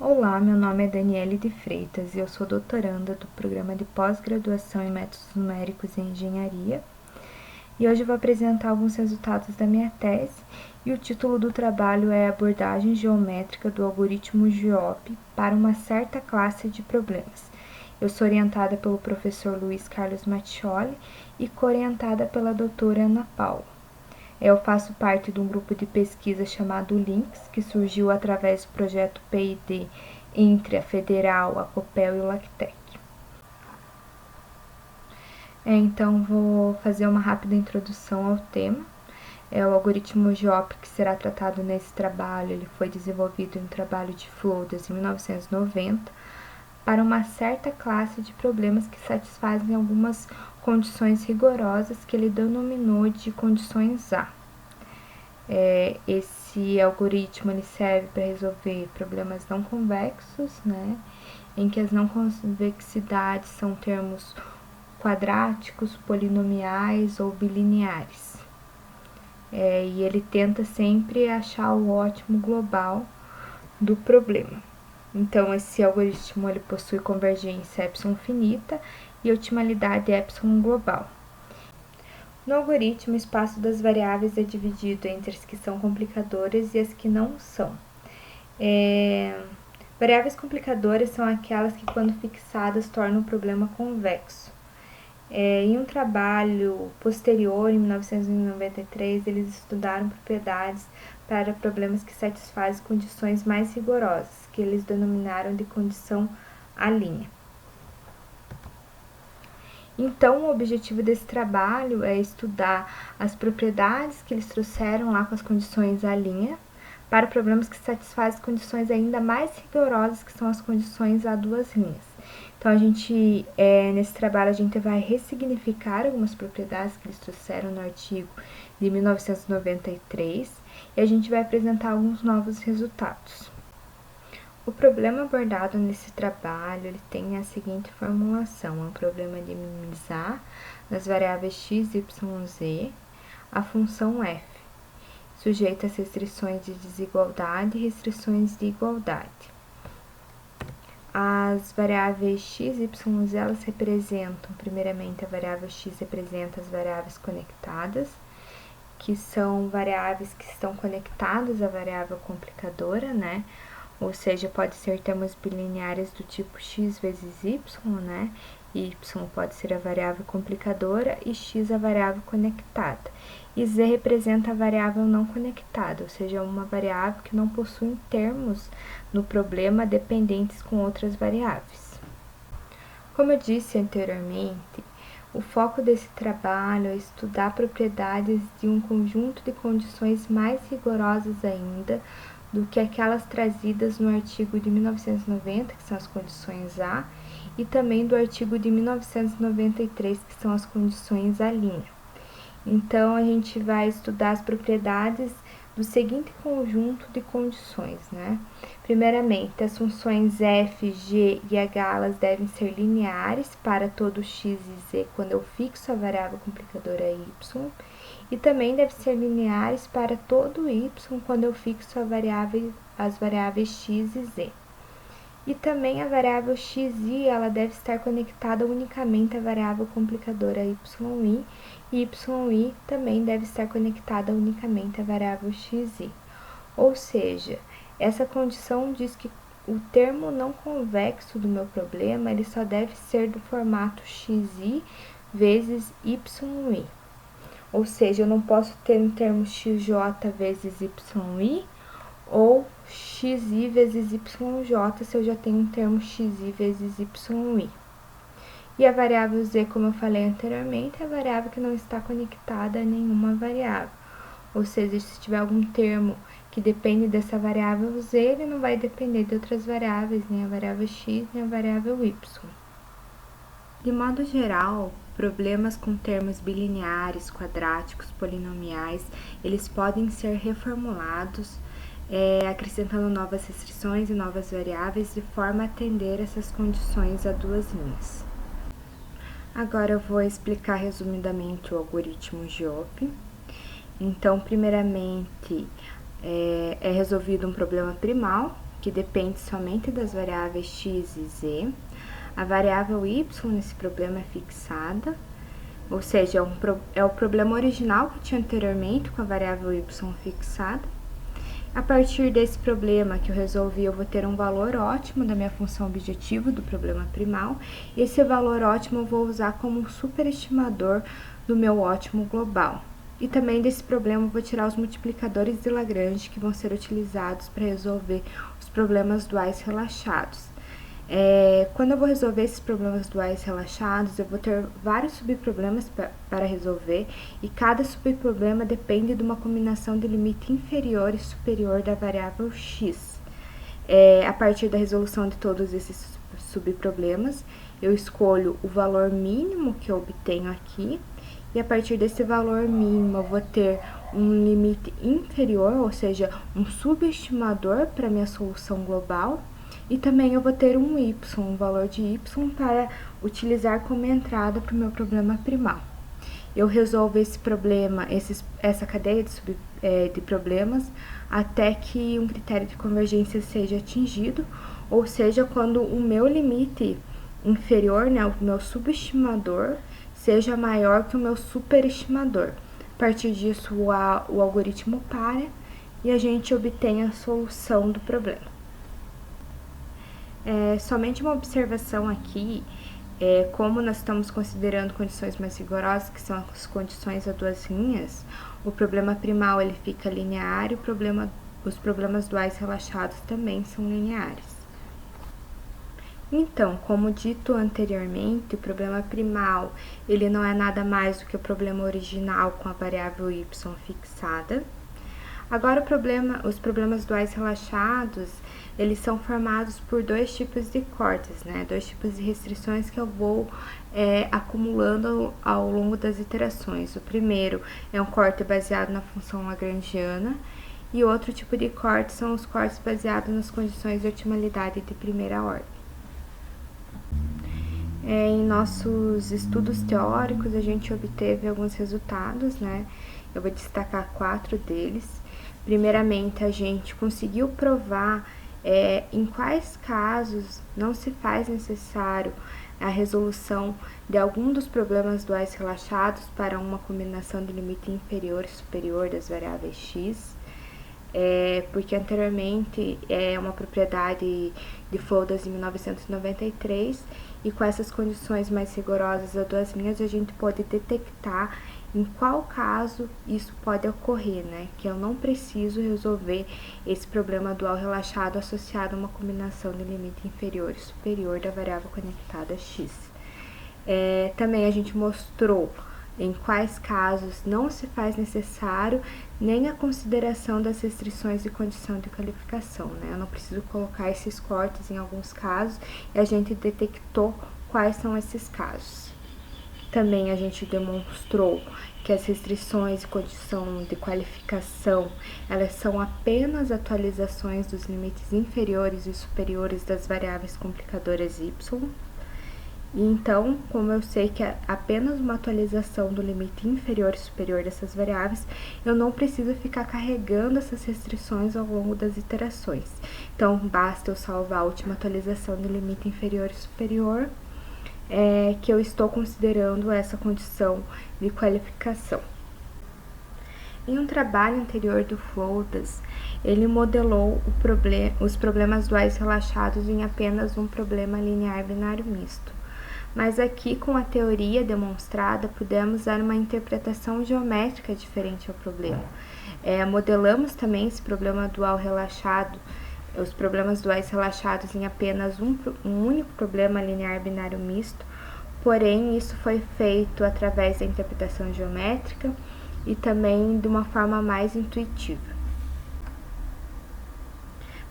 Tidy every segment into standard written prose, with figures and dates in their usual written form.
Olá, meu nome é Daniele de Freitas e eu sou doutoranda do programa de pós-graduação em métodos numéricos em engenharia. E hoje eu vou apresentar alguns resultados da minha tese e o título do trabalho é Abordagem Geométrica do Algoritmo GEOP para uma certa classe de problemas. Eu sou orientada pelo professor Luiz Carlos Mattioli e co-orientada pela doutora Ana Paula. Eu faço parte de um grupo de pesquisa chamado LINX, que surgiu através do projeto PID entre a Federal, a Copel e o Lactec. Então, vou fazer uma rápida introdução ao tema. O algoritmo GEOP que será tratado nesse trabalho, ele foi desenvolvido em um trabalho de Flodas em 1990 para uma certa classe de problemas que satisfazem algumas condições rigorosas que ele denominou de condições A. Esse algoritmo ele serve para resolver problemas não convexos, né, em que as não convexidades são termos quadráticos, polinomiais ou bilineares. E ele tenta sempre achar o ótimo global do problema. Então, esse algoritmo ele possui convergência epsilon finita e otimalidade epsilon global. No algoritmo, o espaço das variáveis é dividido entre as que são complicadoras e as que não são. Variáveis complicadoras são aquelas que, quando fixadas, tornam o problema convexo. Em um trabalho posterior, em 1993, eles estudaram propriedades para problemas que satisfazem condições mais rigorosas, que eles denominaram de condição A'. Então, o objetivo desse trabalho é estudar as propriedades que eles trouxeram lá com as condições A' para problemas que satisfazem condições ainda mais rigorosas, que são as condições A'. Então, nesse trabalho, a gente vai ressignificar algumas propriedades que eles trouxeram no artigo de 1993 e a gente vai apresentar alguns novos resultados. O problema abordado nesse trabalho ele tem a seguinte formulação: é um problema de minimizar nas variáveis x, y, z a função f, sujeita às restrições de desigualdade e restrições de igualdade. As variáveis x, y, z elas representam, primeiramente, a variável x representa as variáveis conectadas, que são variáveis que estão conectadas à variável complicadora, né? Ou seja, pode ser termos bilineares do tipo x vezes y, né? Y pode ser a variável complicadora e x a variável conectada. E z representa a variável não conectada, ou seja, uma variável que não possui termos no problema dependentes com outras variáveis. Como eu disse anteriormente, o foco desse trabalho é estudar propriedades de um conjunto de condições mais rigorosas ainda do que aquelas trazidas no artigo de 1990, que são as condições A, e também do artigo de 1993, que são as condições A'. Então, a gente vai estudar as propriedades do seguinte conjunto de condições, né? Primeiramente, as funções f, g e h elas devem ser lineares para todo x e z quando eu fixo a variável complicadora y, e também devem ser lineares para todo y quando eu fixo as variáveis x e z. E também a variável xi ela deve estar conectada unicamente à variável complicadora yi, e yi também deve estar conectada unicamente à variável xi. Ou seja, essa condição diz que o termo não convexo do meu problema ele só deve ser do formato xi vezes yi. Ou seja, eu não posso ter um termo xj vezes yi ou xi vezes yj se eu já tenho um termo xi vezes yi. E a variável z, como eu falei anteriormente, é a variável que não está conectada a nenhuma variável. Ou seja, se tiver algum termo que depende dessa variável z, ele não vai depender de outras variáveis, nem a variável x, nem a variável y. De modo geral, problemas com termos bilineares, quadráticos, polinomiais, eles podem ser reformulados acrescentando novas restrições e novas variáveis de forma a atender essas condições a duas linhas. Agora eu vou explicar resumidamente o algoritmo GEOP. Então, primeiramente, é resolvido um problema primal, que depende somente das variáveis x e z. A variável y nesse problema é fixada, ou seja, é o problema original que tinha anteriormente com a variável y fixada. A partir desse problema que eu resolvi, eu vou ter um valor ótimo da minha função objetiva do problema primal, e esse valor ótimo eu vou usar como um superestimador do meu ótimo global. E também desse problema eu vou tirar os multiplicadores de Lagrange que vão ser utilizados para resolver os problemas duais relaxados. Quando eu vou resolver esses problemas duais relaxados, eu vou ter vários subproblemas para resolver, e cada subproblema depende de uma combinação de limite inferior e superior da variável x. A partir da resolução de todos esses subproblemas, eu escolho o valor mínimo que eu obtenho aqui, e a partir desse valor mínimo eu vou ter um limite inferior, ou seja, um subestimador para minha solução global, e também eu vou ter um y, um valor de y para utilizar como entrada para o meu problema primal. Eu resolvo esse problema, essa cadeia de problemas até que um critério de convergência seja atingido, ou seja, quando o meu limite inferior, né, o meu subestimador, seja maior que o meu superestimador. A partir disso, o algoritmo para e a gente obtém a solução do problema. Somente uma observação aqui, como nós estamos considerando condições mais rigorosas, que são as condições a duas linhas, o problema primal ele fica linear e os problemas duais relaxados também são lineares. Então, como dito anteriormente, o problema primal ele não é nada mais do que o problema original com a variável y fixada. Agora, os problemas duais relaxados, eles são formados por dois tipos de cortes, né? Dois tipos de restrições que eu vou acumulando ao longo das iterações. O primeiro é um corte baseado na função lagrangiana, e outro tipo de corte são os cortes baseados nas condições de otimalidade de primeira ordem. Em nossos estudos teóricos, a gente obteve alguns resultados, né? Eu vou destacar 4 deles. Primeiramente, a gente conseguiu provar em quais casos não se faz necessário a resolução de algum dos problemas duais relaxados para uma combinação de limite inferior e superior das variáveis x, porque anteriormente é uma propriedade de Flodas em 1993, e com essas condições mais rigorosas a duas linhas a gente pode detectar em qual caso isso pode ocorrer, né? Que eu não preciso resolver esse problema dual relaxado associado a uma combinação de limite inferior e superior da variável conectada x. Também a gente mostrou em quais casos não se faz necessário nem a consideração das restrições de condição de qualificação, né? Eu não preciso colocar esses cortes em alguns casos, e a gente detectou quais são esses casos. Também a gente demonstrou que as restrições de condição de qualificação, elas são apenas atualizações dos limites inferiores e superiores das variáveis complicadoras y. E então, como eu sei que é apenas uma atualização do limite inferior e superior dessas variáveis, eu não preciso ficar carregando essas restrições ao longo das iterações. Então, basta eu salvar a última atualização do limite inferior e superior, que eu estou considerando essa condição de qualificação. Em um trabalho anterior do Flodas, ele modelou os problemas duais relaxados em apenas um problema linear binário misto. Mas aqui, com a teoria demonstrada, pudemos dar uma interpretação geométrica diferente ao problema. Modelamos também esse problema dual relaxado, os problemas duais relaxados em apenas um único problema linear binário misto, porém isso foi feito através da interpretação geométrica e também de uma forma mais intuitiva.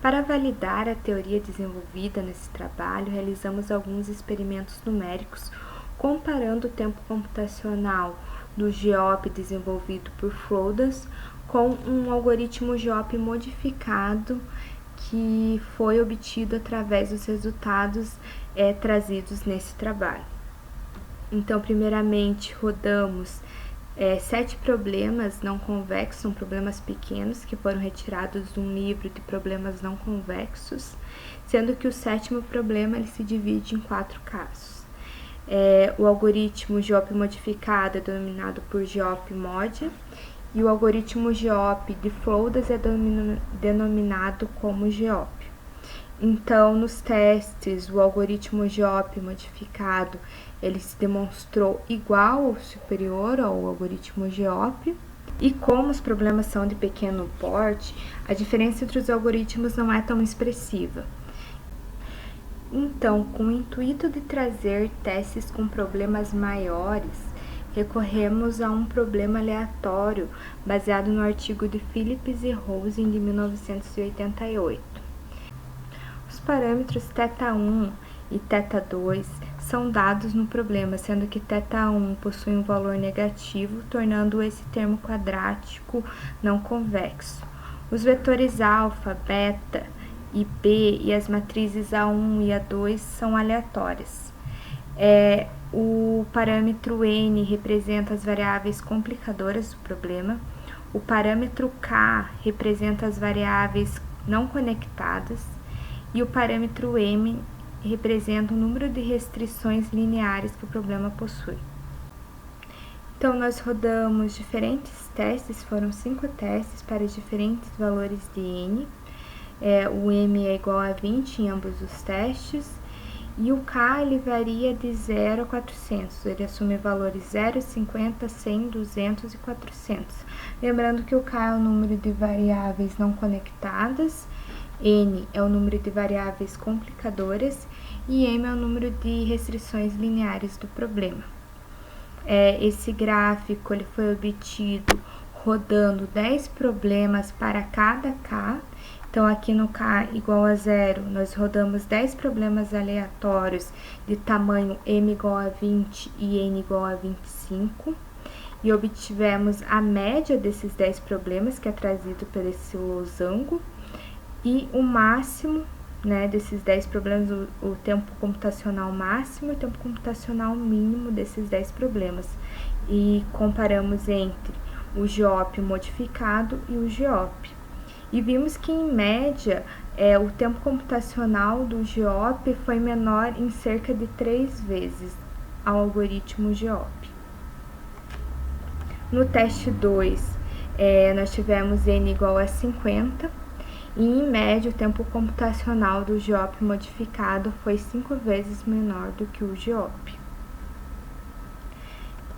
Para validar a teoria desenvolvida nesse trabalho, realizamos alguns experimentos numéricos comparando o tempo computacional do GEOP desenvolvido por Flodas com um algoritmo GEOP modificado que foi obtido através dos resultados trazidos nesse trabalho. Então, primeiramente, rodamos 7 problemas não convexos, são problemas pequenos que foram retirados de um livro de problemas não convexos, sendo que o 7º problema ele se divide em 4 casos. O algoritmo GEOP modificado é denominado por GEOP mod, e o algoritmo GEOP de Flodas é denominado como GEOP. Então, nos testes, o algoritmo GEOP modificado ele se demonstrou igual ou superior ao algoritmo GEOP. E como os problemas são de pequeno porte, a diferença entre os algoritmos não é tão expressiva. Então, com o intuito de trazer testes com problemas maiores, recorremos a um problema aleatório baseado no artigo de Phillips e Rosen de 1988. Os parâmetros θ1 e θ2 são dados no problema, sendo que θ1 possui um valor negativo, tornando esse termo quadrático não convexo. Os vetores alfa, beta e b e as matrizes A1 e A2 são aleatórias. O parâmetro n representa as variáveis complicadoras do problema, o parâmetro k representa as variáveis não conectadas e o parâmetro m representa o número de restrições lineares que o problema possui. Então, nós rodamos diferentes testes, foram 5 testes para diferentes valores de n. O m é igual a 20 em ambos os testes, e o k ele varia de 0 a 400, ele assume valores 0, 50, 100, 200 e 400. Lembrando que o k é o número de variáveis não conectadas, n é o número de variáveis complicadoras e m é o número de restrições lineares do problema. Esse gráfico ele foi obtido rodando 10 problemas para cada k. Então, aqui no k igual a 0, nós rodamos 10 problemas aleatórios de tamanho m igual a 20 e n igual a 25. E obtivemos a média desses 10 problemas, que é trazido por esse losango. E o máximo, desses 10 problemas, o tempo computacional máximo e o tempo computacional mínimo desses 10 problemas. E comparamos entre o GEOP modificado e o GEOP. E vimos que, em média, o tempo computacional do GEOP foi menor em cerca de 3 vezes ao algoritmo GEOP. No teste 2, nós tivemos n igual a 50, e, em média, o tempo computacional do GEOP modificado foi 5 vezes menor do que o GEOP.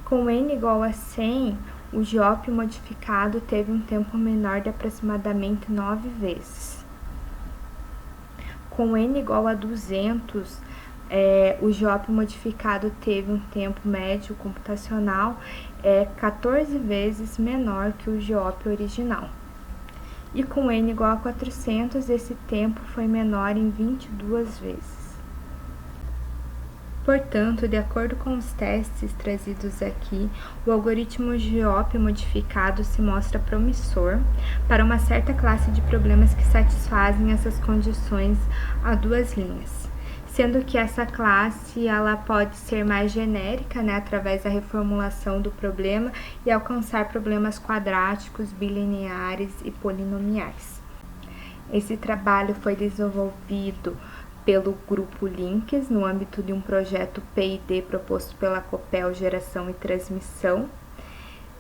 Com n igual a 100, o GEOP modificado teve um tempo menor de aproximadamente 9 vezes. Com n igual a 200, o GEOP modificado teve um tempo médio computacional 14 vezes menor que o GEOP original. E com n igual a 400, esse tempo foi menor em 22 vezes. Portanto, de acordo com os testes trazidos aqui, o algoritmo GEOP modificado se mostra promissor para uma certa classe de problemas que satisfazem essas condições a 2 linhas, sendo que essa classe ela pode ser mais genérica, através da reformulação do problema e alcançar problemas quadráticos, bilineares e polinomiais. Esse trabalho foi desenvolvido pelo grupo Links, no âmbito de um projeto P&D proposto pela Copel Geração e Transmissão.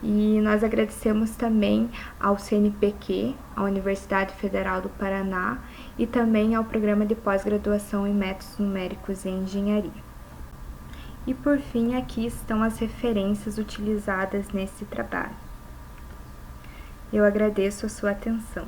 E nós agradecemos também ao CNPq, à Universidade Federal do Paraná e também ao Programa de Pós-Graduação em Métodos Numéricos e Engenharia. E por fim, aqui estão as referências utilizadas nesse trabalho. Eu agradeço a sua atenção.